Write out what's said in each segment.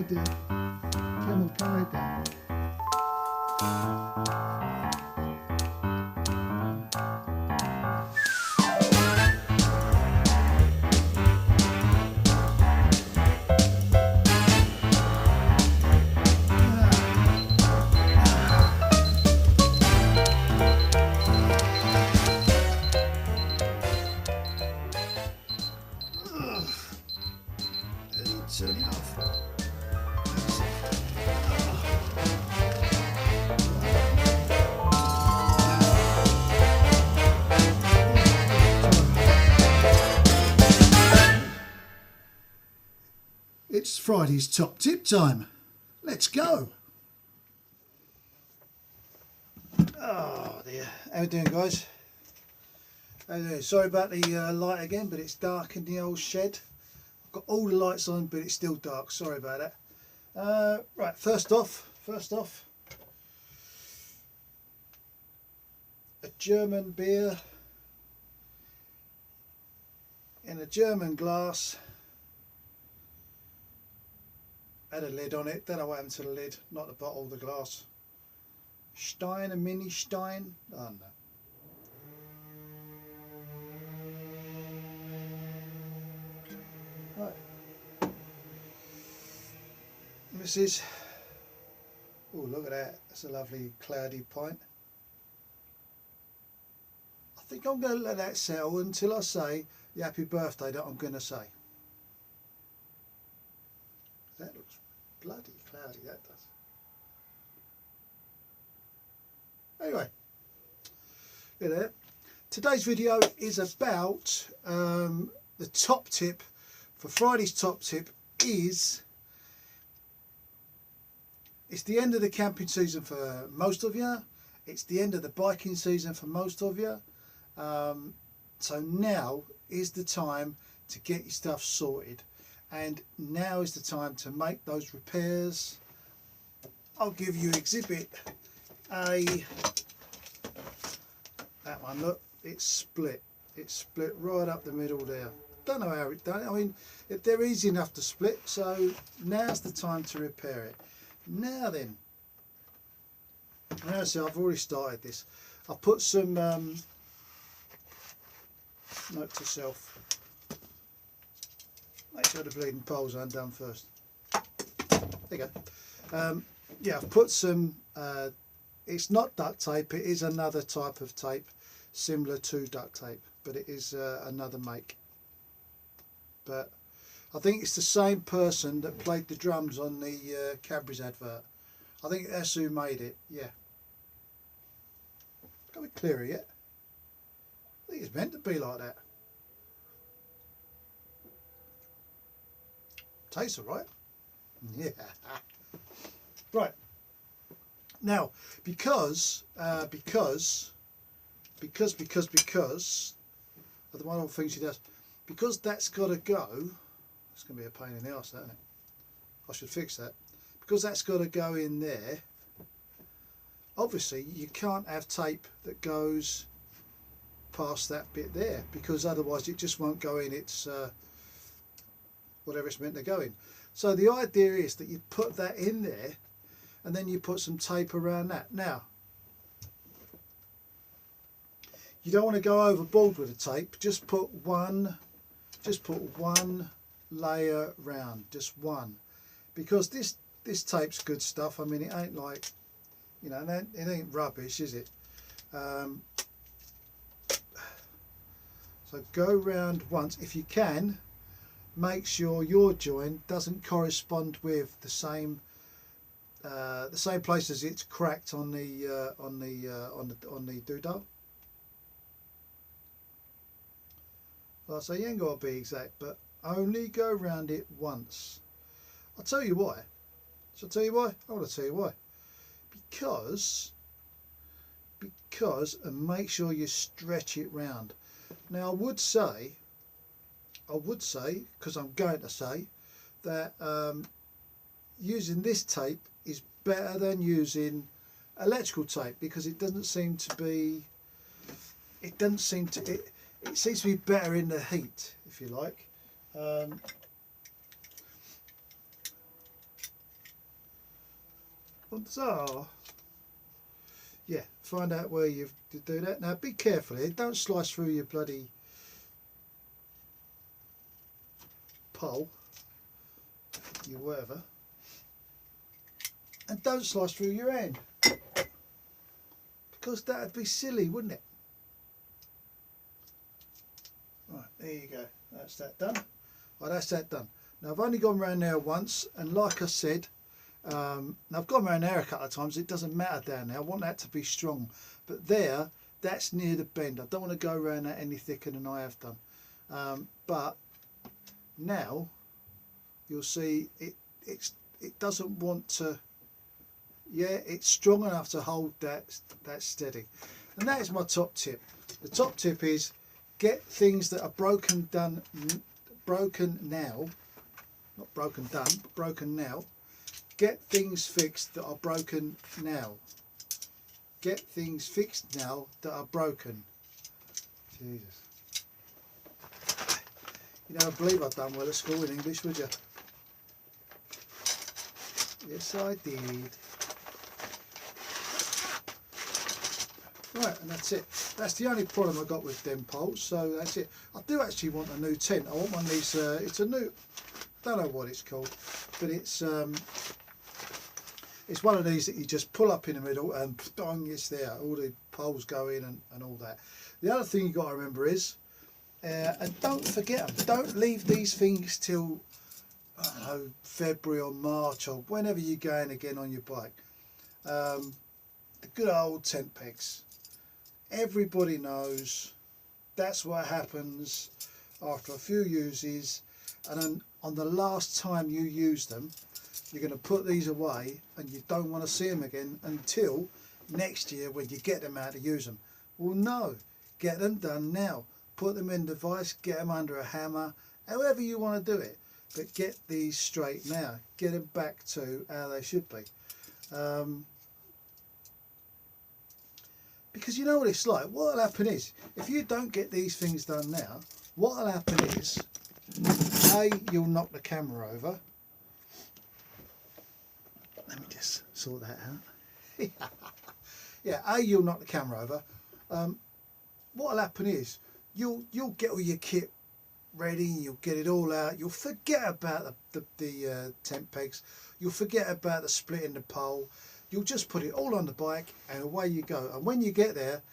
dear. Come on, come right down. Turn it off. It's Friday's top tip time. Let's go. Oh dear. How we doing, guys? How we doing? Sorry about the light again, but it's dark in the old shed. Got all the lights on, but it's still dark. Sorry about that. Right, first off, a German beer in a German glass. Had a lid on it. Don't know what happened to the lid. Not the bottle, the glass. Stein, a mini Stein. Oh no. Right. This is, oh look at that, that's a lovely cloudy pint. I think I'm going to let that settle until I say the happy birthday that I'm going to say. That looks bloody cloudy, that does. Anyway, look at that. Today's video is about the top tip. For Friday's top tip is, it's the end of the camping season for most of you. It's the end of the biking season for most of you. So now is the time to get your stuff sorted. And now is the time to make those repairs. I'll give you exhibit A. That one, look, it's split. It's split right up the middle there. Don't know how it done it. I mean, they're easy enough to split, so now's the time to repair it. Now then, so I've already started this. I've put some note to self, make sure the bleeding poles are undone first. There you go. Yeah, I've put some, it's not duct tape, it is another type of tape similar to duct tape, but it is another make. But I think it's the same person that played the drums on the Cadbury's advert. I think that's who made it, yeah. Got a bit clearer yet? I think it's meant to be like that. Tastes alright. Yeah. Right. Now, because of the one of the things she does, because that's got to go, it's going to be a pain in the arse, isn't it? I should fix that. Because that's got to go in there, obviously you can't have tape that goes past that bit there, because otherwise it just won't go in its whatever it's meant to go in. So the idea is that you put that in there and then you put some tape around that. Now, you don't want to go overboard with the tape, just put one layer round, just one, because this tape's good stuff. I mean, it ain't like, you know, it ain't rubbish, is it? So go round once if you can. Make sure your join doesn't correspond with the same place as it's cracked on the doodah. Well, so you ain't got to be exact, but only go round it once. I'll tell you why. Shall I tell you why? I want to tell you why. Because, and make sure you stretch it round. Now I would say, because I'm going to say, that using this tape is better than using electrical tape, because it doesn't seem to be, it seems to be better in the heat, if you like. So, yeah, find out where you do that. Now be careful here, don't slice through your bloody pole, your whatever, and don't slice through your hand, because that would be silly, wouldn't it? Right, there you go, that's that done. Right, that's that done. Now I've only gone round there once, and like I said, now I've gone around there a couple of times, it doesn't matter down there, I want that to be strong, but there, that's near the bend, I don't want to go around that any thicker than I have done. But now you'll see it doesn't want to, yeah, it's strong enough to hold that steady. And that is my top tip. The top tip is get things that are broken now, not broken done, but broken now. Get things fixed that are broken now. Get things fixed now that are broken. Jesus. You never believe I've done well at school in English, would you? Yes, I did. Right, and that's it. That's the only problem I got with them poles, so that's it. I do actually want a new tent. I want one of these, it's a new, don't know what it's called, but it's one of these that you just pull up in the middle and dong, it's there. All the poles go in and all that. The other thing you've got to remember is, and don't forget them, don't leave these things till, I don't know, February or March or whenever you're going again on your bike. The good old tent pegs. Everybody knows that's what happens after a few uses, and then on the last time you use them, you're going to put these away and you don't want to see them again until next year when you get them out to use them. Well, no, get them done now. Put them in the vise, get them under a hammer, however you want to do it, but get these straight now. Get them back to how they should be. Because you know what it's like. What will happen is, if you don't get these things done now, what will happen is, A, you'll knock the camera over. Let me just sort that out. Yeah, A, you'll knock the camera over. What will happen is, you'll get all your kit ready, you'll get it all out, you'll forget about the tent pegs, you'll forget about the splitting the pole, you'll just put it all on the bike and away you go. And when you get there,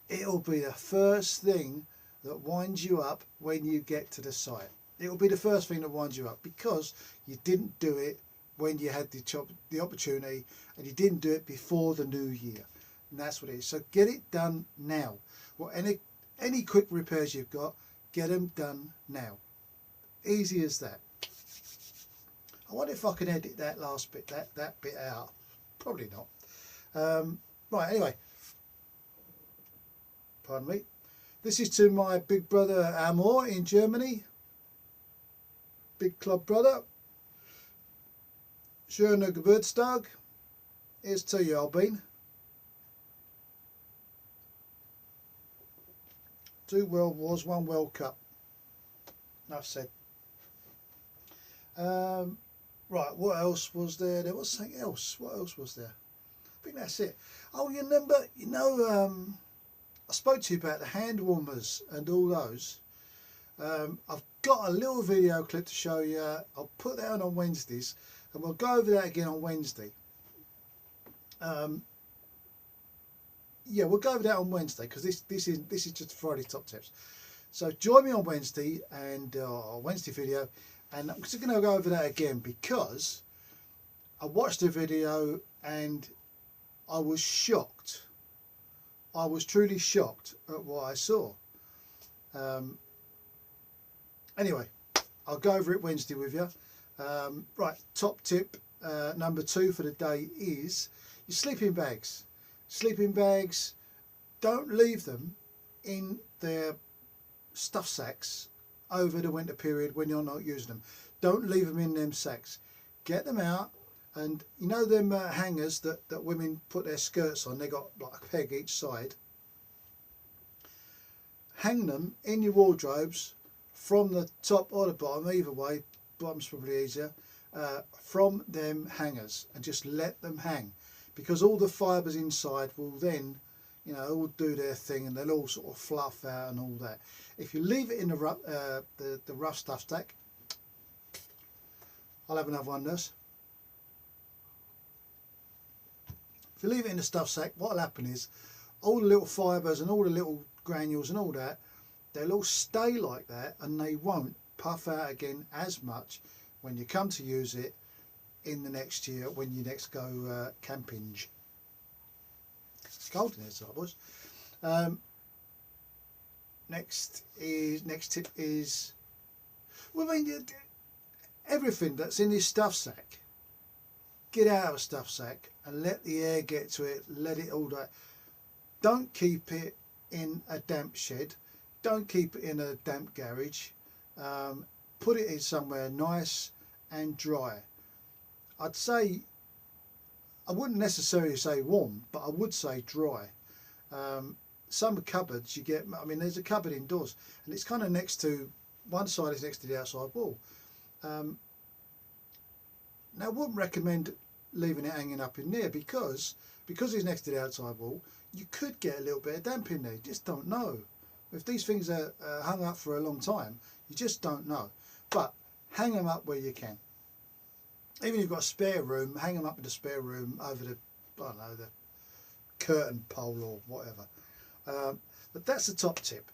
it'll be the first thing that winds you up when you get to the site. It'll be the first thing that winds you up because you didn't do it when you had the opportunity, and you didn't do it before the new year. And that's what it is. So get it done now. Well, any quick repairs you've got, get them done now. Easy as that. I wonder if I can edit that last bit, that bit out. Probably not. Right, anyway. Pardon me. This is to my big brother Amor in Germany. Big club brother. Schöner Geburtstag. Here's to you, Albin. 2 World Wars, 1 World Cup. Enough said. Right, what else was there? There was something else. What else was there? I think that's it. Oh, you remember, you know, I spoke to you about the hand warmers and all those. I've got a little video clip to show you. I'll put that on Wednesdays, and we'll go over that again on Wednesday. Yeah, we'll go over that on Wednesday because this is just Friday top tips. So join me on Wednesday and Wednesday video, and I'm just going to go over that again because I watched the video and I was shocked. I was truly shocked at what I saw. Anyway, I'll go over it Wednesday with you. Right, top tip number 2 for the day is your sleeping bags. Sleeping bags, don't leave them in their stuff sacks over the winter period when you're not using them. Don't leave them in them sacks. Get them out, and you know them hangers that women put their skirts on, they got like a peg each side. Hang them in your wardrobes from the top or the bottom, either way, bottom's probably easier, from them hangers and just let them hang, because all the fibres inside will then, you know, all do their thing and they'll all sort of fluff out and all that. If you leave it in the rough stuff stack, I'll have another one, nurse. If you leave it in the stuff sack, what'll happen is all the little fibres and all the little granules and all that, they'll all stay like that and they won't puff out again as much when you come to use it in the next year when you next go camping. It's cold in here, so boys. Next tip is, well, I mean, everything that's in this stuff sack, get out of a stuff sack and let the air get to it, let it all that. Don't keep it in a damp shed, don't keep it in a damp garage. Put it in somewhere nice and dry. I'd say, I wouldn't necessarily say warm, but I would say dry. Some cupboards you get, I mean, there's a cupboard indoors and it's kind of next to, one side is next to the outside wall. Now I wouldn't recommend leaving it hanging up in there because it's next to the outside wall, you could get a little bit of damp in there. You just don't know. If these things are hung up for a long time, you just don't know. But hang them up where you can. Even if you've got a spare room, hang them up in the spare room over the, I don't know, the curtain pole or whatever. But that's the top tip.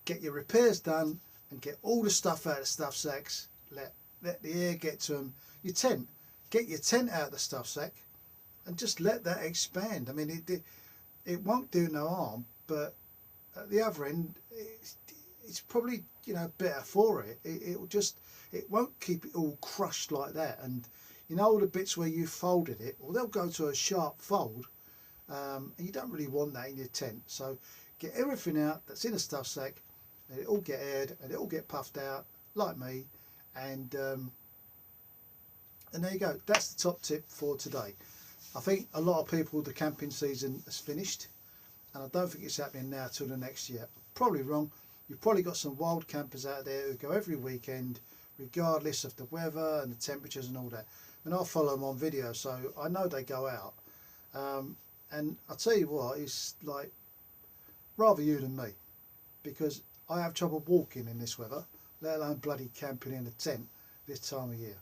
Get your repairs done and get all the stuff out of the stuff sacks. Let the air get to them. Your tent. Get your tent out of the stuff sack and just let that expand. I mean, it won't do no harm, but at the other end, it's probably, you know, better for it. It won't keep it all crushed like that. And you know, all the bits where you folded it, well, they'll go to a sharp fold, and you don't really want that in your tent. So get everything out that's in a stuff sack, let it all get aired and it all get puffed out like me, and there you go. That's the top tip for today. I think a lot of people, the camping season has finished, and I don't think it's happening now till the next year. Probably wrong. You've probably got some wild campers out there who go every weekend regardless of the weather and the temperatures and all that. And I'll follow them on video, so I know they go out. And I'll tell you what, it's like rather you than me, because I have trouble walking in this weather, let alone bloody camping in a tent this time of year.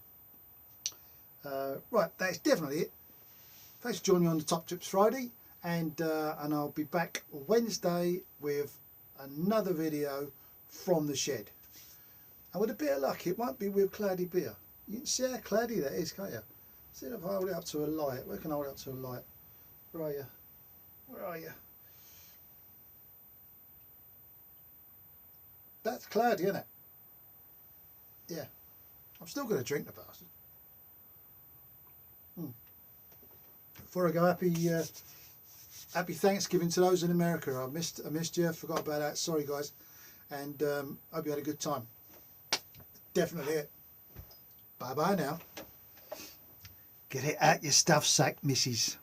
Right, that's definitely it. Thanks for joining me on the Top Tips Friday, and I'll be back Wednesday with another video from the shed. And with a bit of luck, it won't be with cloudy beer. You can see how cloudy that is, can't you? See if I hold it up to a light. Where can I hold it up to a light? Where are you? Where are you? That's cloudy, isn't it? Yeah. I'm still going to drink the bastard. Before I go, happy Thanksgiving to those in America. I missed you. Forgot about that. Sorry, guys. And hope you had a good time. Definitely it. Bye bye now. Get it out your stuff sack, missus.